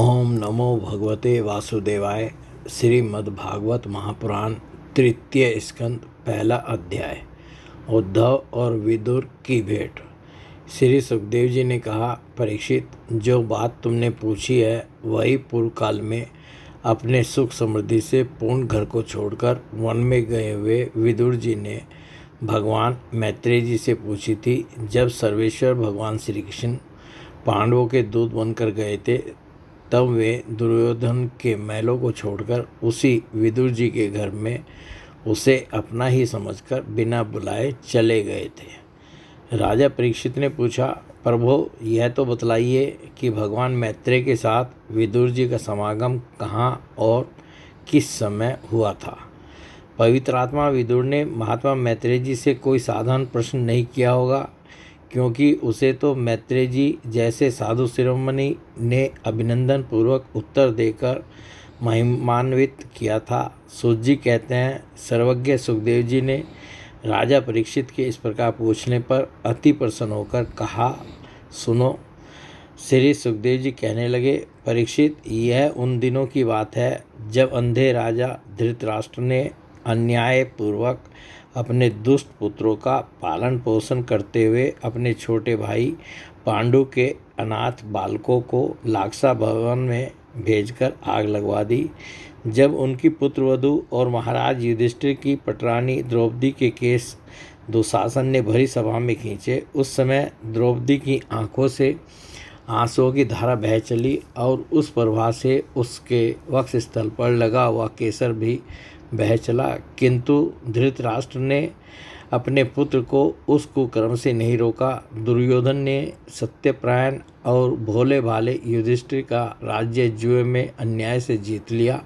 ओम नमो भगवते वासुदेवाय। श्रीमद्भागवत महापुराण तृतीय स्कंद पहला अध्याय। उद्धव और विदुर की भेंट। श्री सुखदेव जी ने कहा, परीक्षित, जो बात तुमने पूछी है वही पूर्व काल में अपने सुख समृद्धि से पूर्ण घर को छोड़कर वन में गए हुए विदुर जी ने भगवान मैत्रेय जी से पूछी थी। जब सर्वेश्वर भगवान श्री कृष्ण पांडवों के दूत बनकर गए थे, तब वे दुर्योधन के महलों को छोड़कर उसी विदुर जी के घर में उसे अपना ही समझकर बिना बुलाए चले गए थे। राजा परीक्षित ने पूछा, प्रभु, यह तो बतलाइए कि भगवान मैत्रेय के साथ विदुर जी का समागम कहाँ और किस समय हुआ था। पवित्र आत्मा विदुर ने महात्मा मैत्रेय जी से कोई साधारण प्रश्न नहीं किया होगा, क्योंकि उसे तो मैत्रेय जी जैसे साधु शिरोमणि ने अभिनंदन पूर्वक उत्तर देकर महिमान्वित किया था। सूत जी कहते हैं, सर्वज्ञ सुखदेव जी ने राजा परीक्षित के इस प्रकार पूछने पर अति प्रसन्न होकर कहा, सुनो। श्री सुखदेव जी कहने लगे, परीक्षित, यह उन दिनों की बात है जब अंधे राजा धृतराष्ट्र ने अन्यायपूर्वक अपने दुष्ट पुत्रों का पालन पोषण करते हुए अपने छोटे भाई पांडु के अनाथ बालकों को लाक्षा भवन में भेजकर आग लगवा दी। जब उनकी पुत्रवधू और महाराज युधिष्ठिर की पटरानी द्रौपदी के केस दुशासन ने भरी सभा में खींचे, उस समय द्रौपदी की आंखों से आंसुओं की धारा बह चली और उस प्रवाह से उसके वक्षस्थल पर लगा हुआ केसर भी बह चला। किंतु धृतराष्ट्र ने अपने पुत्र को उस कुकर्म से नहीं रोका। दुर्योधन ने सत्यपरायण और भोले भाले युधिष्ठिर का राज्य जुए में अन्याय से जीत लिया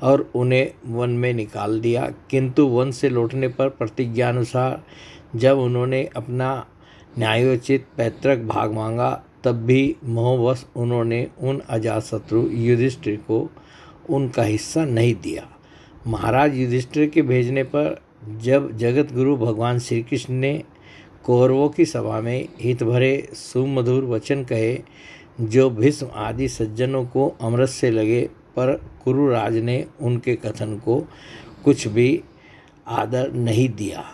और उन्हें वन में निकाल दिया। किंतु वन से लौटने पर प्रतिज्ञानुसार जब उन्होंने अपना न्यायोचित पैतृक भाग मांगा, तब भी मोहवश उन्होंने उन अजातशत्रु युधिष्ठिर को उनका हिस्सा नहीं दिया। महाराज युधिष्ठिर के भेजने पर जब जगत गुरु भगवान श्री कृष्ण ने कौरवों की सभा में हित भरे सुमधुर वचन कहे, जो भीष्म आदि सज्जनों को अमृत से लगे, पर कुरुराज ने उनके कथन को कुछ भी आदर नहीं दिया।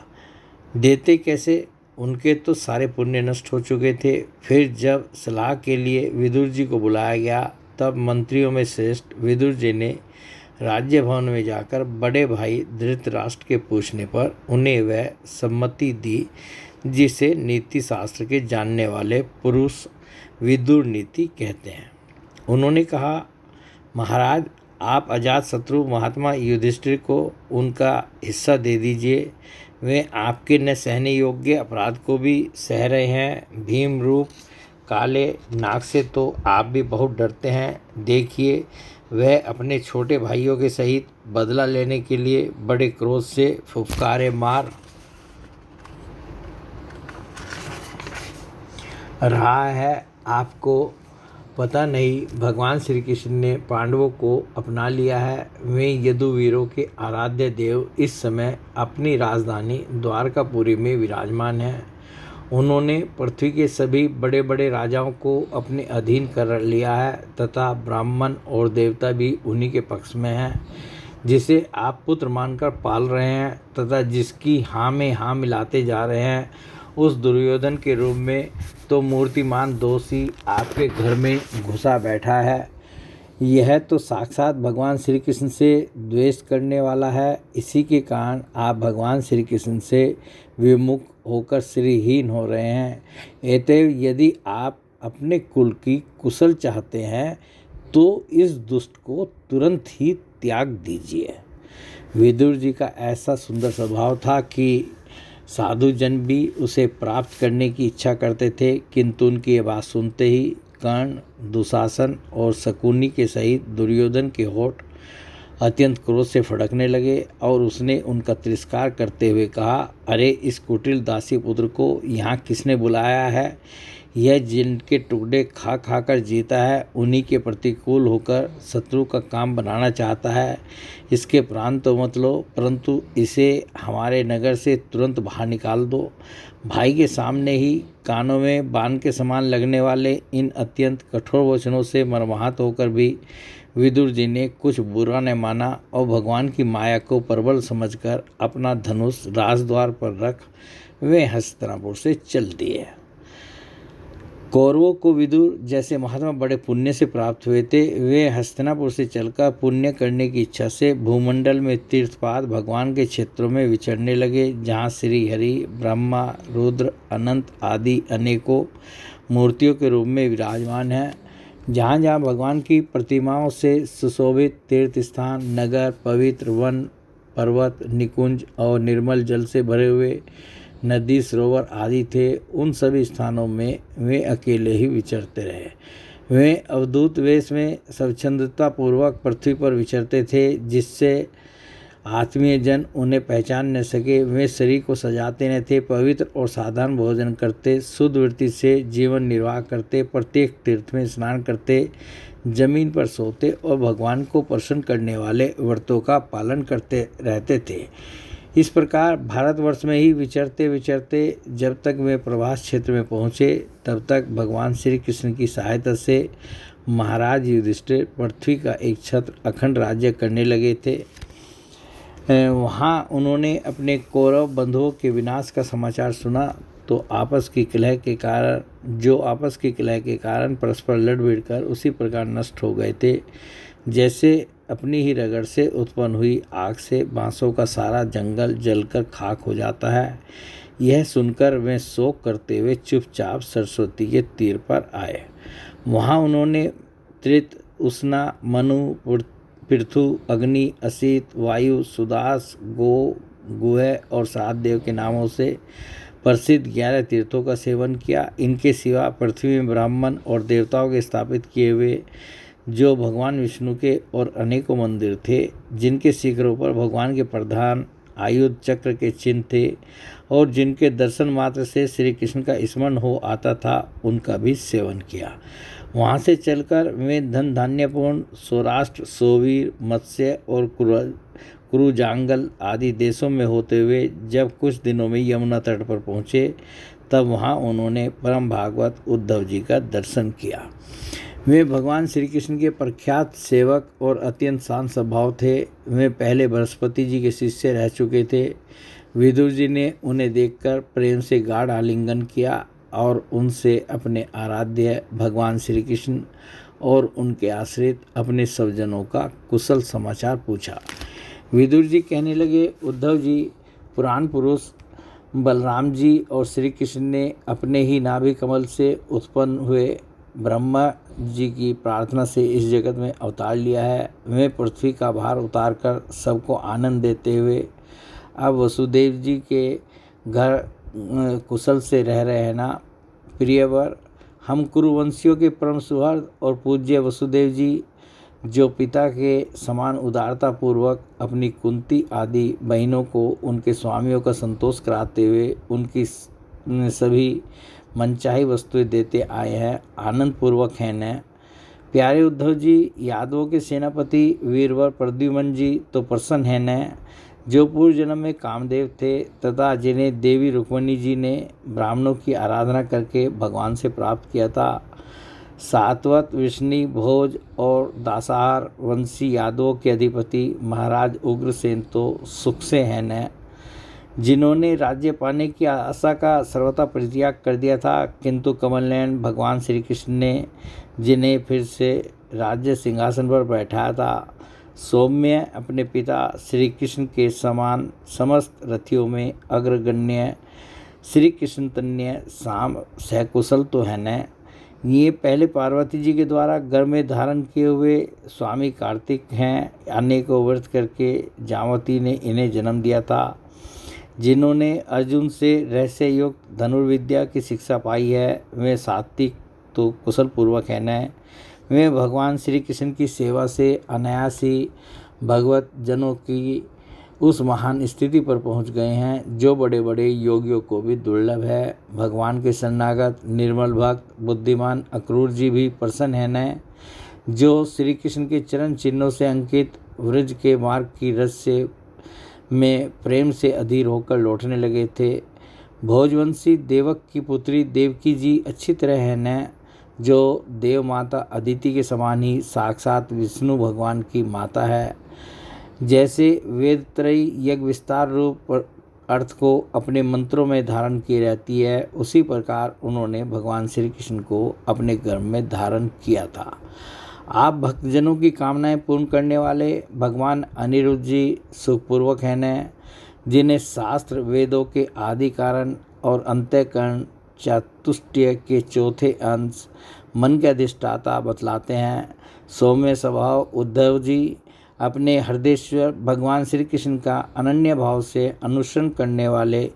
देते कैसे, उनके तो सारे पुण्य नष्ट हो चुके थे। फिर जब सलाह के लिए विदुर जी को बुलाया गया, तब मंत्रियों में श्रेष्ठ विदुर जी ने राज्य भवन में जाकर बड़े भाई धृतराष्ट्र के पूछने पर उन्हें वह सम्मति दी जिसे नीति शास्त्र के जानने वाले पुरुष विदुर नीति कहते हैं। उन्होंने कहा, महाराज, आप अजातशत्रु महात्मा युधिष्ठिर को उनका हिस्सा दे दीजिए। वे आपके न सहने योग्य अपराध को भी सह रहे हैं। भीम रूप काले नाग से तो आप भी बहुत डरते हैं। देखिए, वह अपने छोटे भाइयों के सहित बदला लेने के लिए बड़े क्रोध से फुफकारे मार रहा है। आपको पता नहीं, भगवान श्री कृष्ण ने पांडवों को अपना लिया है। वे यदुवीरों के आराध्य देव इस समय अपनी राजधानी द्वारकापुरी में विराजमान हैं। उन्होंने पृथ्वी के सभी बड़े बड़े राजाओं को अपने अधीन कर लिया है तथा ब्राह्मण और देवता भी उन्हीं के पक्ष में हैं। जिसे आप पुत्र मानकर पाल रहे हैं तथा जिसकी हाँ में हाँ मिलाते जा रहे हैं, उस दुर्योधन के रूप में तो मूर्तिमान दोषी आपके घर में घुसा बैठा है। यह तो साक्षात भगवान श्री कृष्ण से द्वेष करने वाला है। इसी के कारण आप भगवान श्री कृष्ण से विमुख होकर श्रीहीन हो रहे हैं। अतएव यदि आप अपने कुल की कुशल चाहते हैं तो इस दुष्ट को तुरंत ही त्याग दीजिए। विदुर जी का ऐसा सुंदर स्वभाव था कि साधु जन भी उसे प्राप्त करने की इच्छा करते थे, किंतु उनकी ये बात सुनते ही कर्ण, दुशासन और शकुनी के सहित दुर्योधन के होठ अत्यंत क्रोध से फड़कने लगे और उसने उनका तिरस्कार करते हुए कहा, अरे, इस कुटिल दासी पुत्र को यहाँ किसने बुलाया है? यह जिनके टुकड़े खा खा कर जीता है, उन्हीं के प्रतिकूल होकर शत्रु का काम बनाना चाहता है। इसके प्राण तो मत लो, परंतु इसे हमारे नगर से तुरंत बाहर निकाल दो। भाई के सामने ही कानों में बाण के समान लगने वाले इन अत्यंत कठोर वचनों से मर्माहत होकर भी विदुर जी ने कुछ बुरा न माना और भगवान की माया को प्रबल समझकर अपना धनुष राजद्वार पर रख वे हस्तिनापुर से चल दिए। कौरवों को विदुर जैसे महात्मा बड़े पुण्य से प्राप्त हुए थे। वे हस्तिनापुर से चलकर पुण्य करने की इच्छा से भूमंडल में तीर्थपाद भगवान के क्षेत्रों में विचरने लगे, जहाँ श्री हरि, ब्रह्मा, रुद्र, अनंत आदि अनेकों मूर्तियों के रूप में विराजमान हैं। जहाँ जहाँ भगवान की प्रतिमाओं से सुशोभित तीर्थ स्थान, नगर, पवित्र वन, पर्वत, निकुंज और निर्मल जल से भरे हुए नदी, सरोवर आदि थे, उन सभी स्थानों में वे अकेले ही विचरते रहे। वे अवधूत वेश में स्वच्छंदतापूर्वक पृथ्वी पर विचरते थे, जिससे आत्मीय जन उन्हें पहचान न सके। वे शरीर को सजाते न थे, पवित्र और साधारण भोजन करते, शुद्ध वृत्ति से जीवन निर्वाह करते, प्रत्येक तीर्थ में स्नान करते, जमीन पर सोते और भगवान को प्रसन्न करने वाले व्रतों का पालन करते रहते थे। इस प्रकार भारतवर्ष में ही विचरते विचरते जब तक वे प्रवास क्षेत्र में पहुँचे, तब तक भगवान श्री कृष्ण की सहायता से महाराज युधिष्ठिर पृथ्वी का एक छत्र अखंड राज्य करने लगे थे। वहाँ उन्होंने अपने कौरव बंधुओं के विनाश का समाचार सुना तो आपस की कलह के कारण परस्पर लड़ भिड़ कर उसी प्रकार नष्ट हो गए थे, जैसे अपनी ही रगड़ से उत्पन्न हुई आग से बांसों का सारा जंगल जलकर खाक हो जाता है। यह सुनकर वे शोक करते हुए चुपचाप सरस्वती के तीर पर आए। वहाँ उन्होंने त्रित, उष्णा, मनु, पृथु, अग्नि, असित, वायु, सुदास, गुह और श्राद्धदेव के नामों से प्रसिद्ध 11 तीर्थों का सेवन किया। इनके सिवा पृथ्वी में ब्राह्मण और देवताओं के स्थापित किए हुए जो भगवान विष्णु के और अनेकों मंदिर थे, जिनके शिखरों पर भगवान के प्रधान आयुध चक्र के चिन्ह थे और जिनके दर्शन मात्र से श्री कृष्ण का स्मरण हो आता था, उनका भी सेवन किया। वहाँ से चलकर वे धन धान्यपूर्ण सौराष्ट्र, सोवीर, मत्स्य और कुरुजांगल आदि देशों में होते हुए जब कुछ दिनों में यमुना तट पर पहुँचे, तब वहाँ उन्होंने परम भागवत उद्धव जी का दर्शन किया। वे भगवान श्री कृष्ण के प्रख्यात सेवक और अत्यंत शांत स्वभाव थे। वे पहले बृहस्पति जी के शिष्य रह चुके थे। विदुर जी ने उन्हें देखकर प्रेम से गाढ़ आलिंगन किया और उनसे अपने आराध्य भगवान श्री कृष्ण और उनके आश्रित अपने स्वजनों का कुशल समाचार पूछा। विदुर जी कहने लगे, उद्धव जी, पुराण पुरुष बलराम जी और श्री कृष्ण ने अपने ही नाभि कमल से उत्पन्न हुए ब्रह्मा जी की प्रार्थना से इस जगत में अवतार लिया है। वे पृथ्वी का भार उतारकर सबको आनंद देते हुए अब वसुदेव जी के घर कुशल से रह रहे हैं ना। प्रियवर, हम कुरुवंशियों के परम सुहृद और पूज्य वसुदेव जी, जो पिता के समान उदारता पूर्वक अपनी कुंती आदि बहनों को उनके स्वामियों का संतोष कराते हुए उनकी सभी मनचाही वस्तुएं देते आए हैं, आनंद पूर्वक हैं न। प्यारे उद्धव जी, यादवों के सेनापति वीरवर प्रद्युम्न जी तो प्रसन्न हैं न, जो पूर्व जन्म में कामदेव थे तथा जिन्हें देवी रुक्मिणी जी ने ब्राह्मणों की आराधना करके भगवान से प्राप्त किया था। सातवत, विष्णु, भोज और दासाहार वंशी यादवों के अधिपति महाराज उग्रसेन तो सुख से हैं न, जिन्होंने राज्य पाने की आशा का सर्वथा परित्याग कर दिया था, किंतु कमलनयन भगवान श्री कृष्ण ने जिन्हें फिर से राज्य सिंहासन पर बैठाया था। सौम्य अपने पिता श्री कृष्ण के समान समस्त रथियों में अग्रगण्य श्री कृष्ण तन्य साम सहकुशल तो है न। ये पहले पार्वती जी के द्वारा गर्भ में धारण किए हुए स्वामी कार्तिक हैं। अनेकों व्रत करके जामवती ने इन्हें जन्म दिया था, जिन्होंने अर्जुन से रहस्य युक्त धनुर्विद्या की शिक्षा पाई है। वे सात्विक तो कुशल पूर्वक है न। वे भगवान श्री कृष्ण की सेवा से अनायास ही भगवत जनों की उस महान स्थिति पर पहुंच गए हैं जो बड़े बड़े योगियों को भी दुर्लभ है। भगवान के शरणागत निर्मल भक्त बुद्धिमान अक्रूर जी भी प्रसन्न हैं न, जो श्री कृष्ण के चरण चिन्हों से अंकित व्रज के मार्ग की रस से में प्रेम से अधीर होकर लौटने लगे थे। भोजवंशी देवक की पुत्री देवकी जी अच्छी तरह है न, जो देव माता अदिति के समान ही साक्षात विष्णु भगवान की माता है। जैसे वेदत्रयी यज्ञ विस्तार रूप अर्थ को अपने मंत्रों में धारण की रहती है, उसी प्रकार उन्होंने भगवान श्री कृष्ण को अपने गर्भ में धारण किया था। आप भक्तजनों की कामनाएं पूर्ण करने वाले भगवान अनिरुद्ध जी सुखपूर्वक हैं न, जिन्हें शास्त्र वेदों के आदि कारण और अंतःकरण चातुष्टय के चौथे अंश मन के अधिष्ठाता बतलाते हैं। सौम्य स्वभाव उद्धव जी अपने हृदयेश्वर भगवान श्री कृष्ण का अनन्य भाव से अनुसरण करने वाले,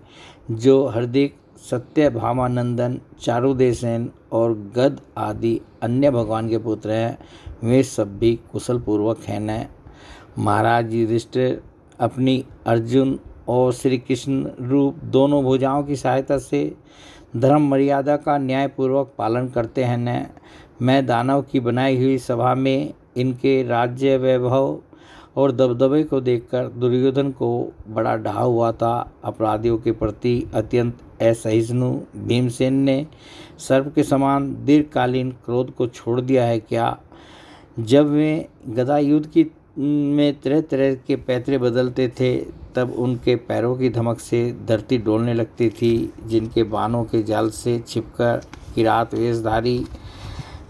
जो हार्दिक सत्य भामानंदन चारुदेशन और गद आदि अन्य भगवान के पुत्र हैं, वे सब भी कुशल पूर्वक हैं न। महाराज युधिष्ठिर अपनी अर्जुन और श्री कृष्ण रूप दोनों भुजाओं की सहायता से धर्म मर्यादा का न्यायपूर्वक पालन करते हैं न। मैं दानव की बनाई हुई सभा में इनके राज्य वैभव और दबदबे को देखकर दुर्योधन को बड़ा ढा हुआ था। अपराधियों के प्रति अत्यंत असहिष्णु भीमसेन ने सर्प के समान दीर्घकालीन क्रोध को छोड़ दिया है क्या? जब वे गदा युद्ध की में तरह तरह के पैतरे बदलते थे, तब उनके पैरों की धमक से धरती डोलने लगती थी। जिनके बाणों के जाल से छिपकर किरात वेशधारी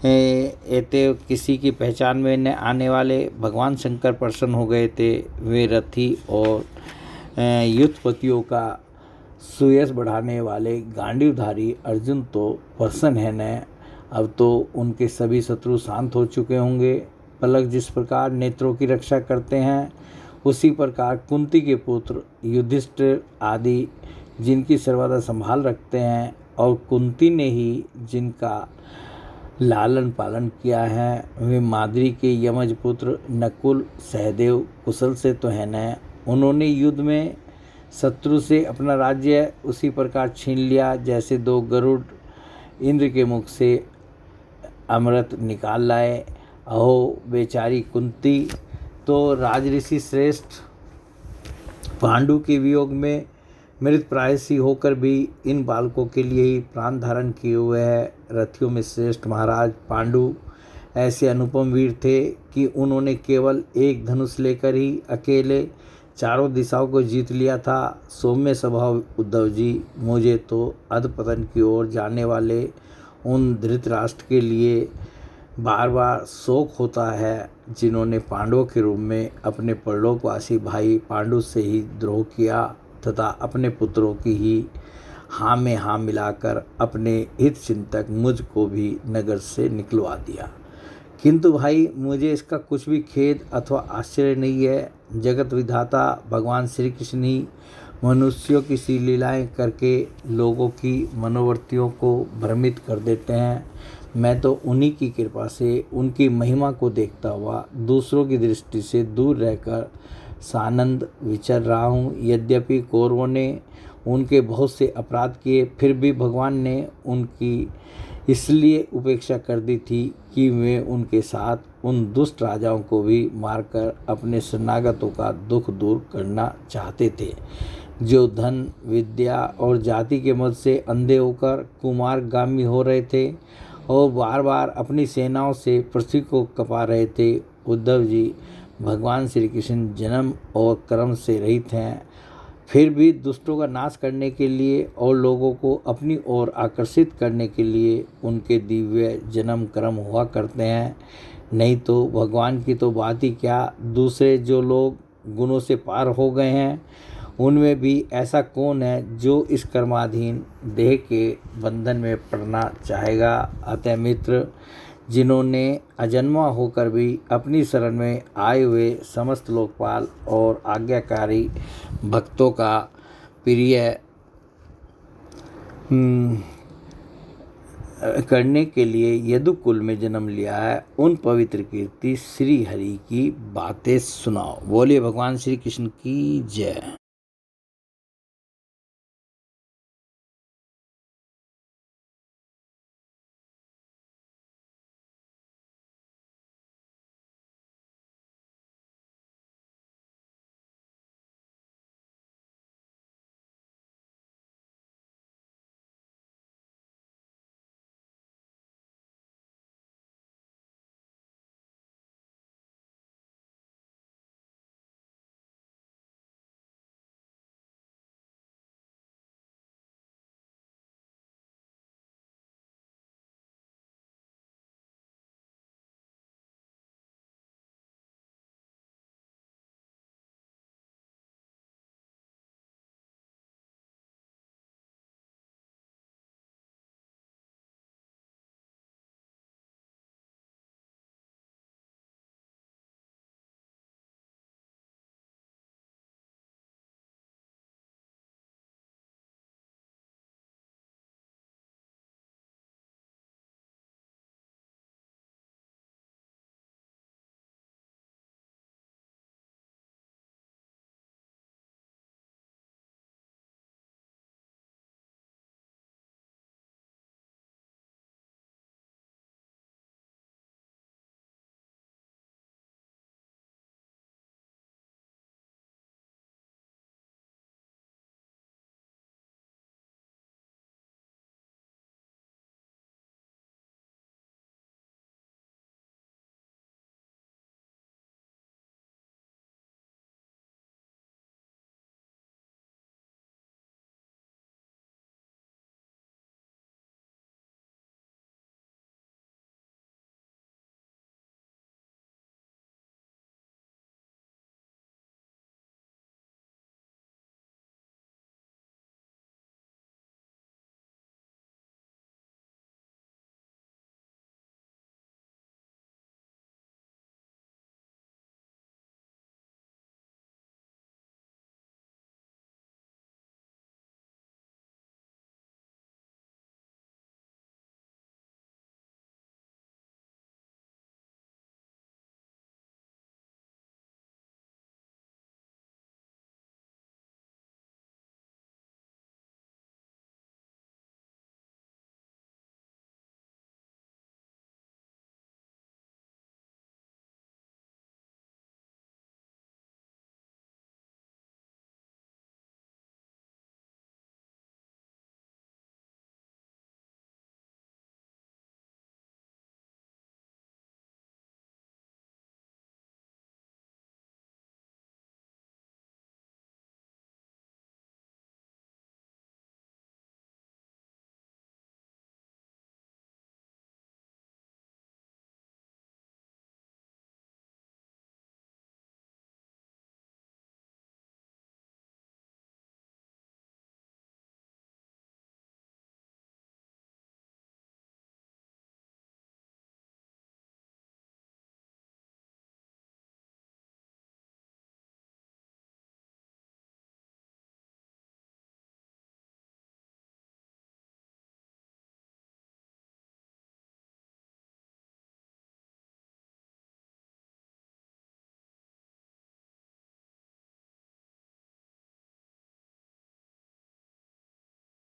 एते किसी की पहचान में न आने वाले भगवान शंकर प्रसन्न हो गए थे। वे रथी और युद्धपतियों का सुयश बढ़ाने वाले गांडीवधारी अर्जुन तो प्रसन्न है न। अब तो उनके सभी शत्रु शांत हो चुके होंगे। पलक जिस प्रकार नेत्रों की रक्षा करते हैं, उसी प्रकार कुंती के पुत्र युधिष्ठिर आदि जिनकी सर्वदा संभाल रखते हैं, और कुंती ने ही जिनका लालन पालन किया है, वे माद्री के यमज पुत्र नकुल सहदेव कुशल से तो है न। उन्होंने युद्ध में शत्रु से अपना राज्य उसी प्रकार छीन लिया जैसे दो गरुड़ इंद्र के मुख से अमृत निकाल लाए। अहो बेचारी कुंती तो राजऋषि श्रेष्ठ पांडु के वियोग में मृत प्रायसी होकर भी इन बालकों के लिए ही प्राण धारण किए हुए है। रथियों में श्रेष्ठ महाराज पांडु ऐसे अनुपम वीर थे कि उन्होंने केवल एक धनुष लेकर ही अकेले चारों दिशाओं को जीत लिया था। सौम्य स्वभाव उद्धव जी, मुझे तो अधपतन की ओर जाने वाले उन धृतराष्ट्र के लिए बार बार शोक होता है, जिन्होंने पांडवों के रूप में अपने परलोकवासी भाई पांडु से ही द्रोह किया तथा अपने पुत्रों की ही हाँ में हाँ मिलाकर अपने हित चिंतक मुझ को भी नगर से निकलवा दिया। किंतु भाई, मुझे इसका कुछ भी खेद अथवा आश्चर्य नहीं है। जगत विधाता भगवान श्री कृष्ण ही मनुष्यों की सी लीलाएं करके लोगों की मनोवृत्तियों को भ्रमित कर देते हैं। मैं तो उन्हीं की कृपा से उनकी महिमा को देखता हुआ दूसरों की दृष्टि से दूर रहकर सानंद विचर रहा हूँ। यद्यपि कौरवों ने उनके बहुत से अपराध किए, फिर भी भगवान ने उनकी इसलिए उपेक्षा कर दी थी कि वे उनके साथ उन दुष्ट राजाओं को भी मारकर अपने शरणागतों का दुख दूर करना चाहते थे, जो धन विद्या और जाति के मद से अंधे होकर कुमार्गामी हो रहे थे और बार बार अपनी सेनाओं से पृथ्वी को कपा रहे थे। उद्धव जी, भगवान श्री कृष्ण जन्म और कर्म से रहित हैं, फिर भी दुष्टों का नाश करने के लिए और लोगों को अपनी ओर आकर्षित करने के लिए उनके दिव्य जन्म कर्म हुआ करते हैं। नहीं तो भगवान की तो बात ही क्या, दूसरे जो लोग गुणों से पार हो गए हैं, उनमें भी ऐसा कौन है जो इस कर्माधीन देह के बंधन में पड़ना चाहेगा। अतः मित्र, जिन्होंने अजन्मा होकर भी अपनी शरण में आए हुए समस्त लोकपाल और आज्ञाकारी भक्तों का प्रिय करने के लिए यदुकुल में जन्म लिया है, उन पवित्र कीर्ति श्री हरि की बातें सुनाओ। बोलिए भगवान श्री कृष्ण की जय।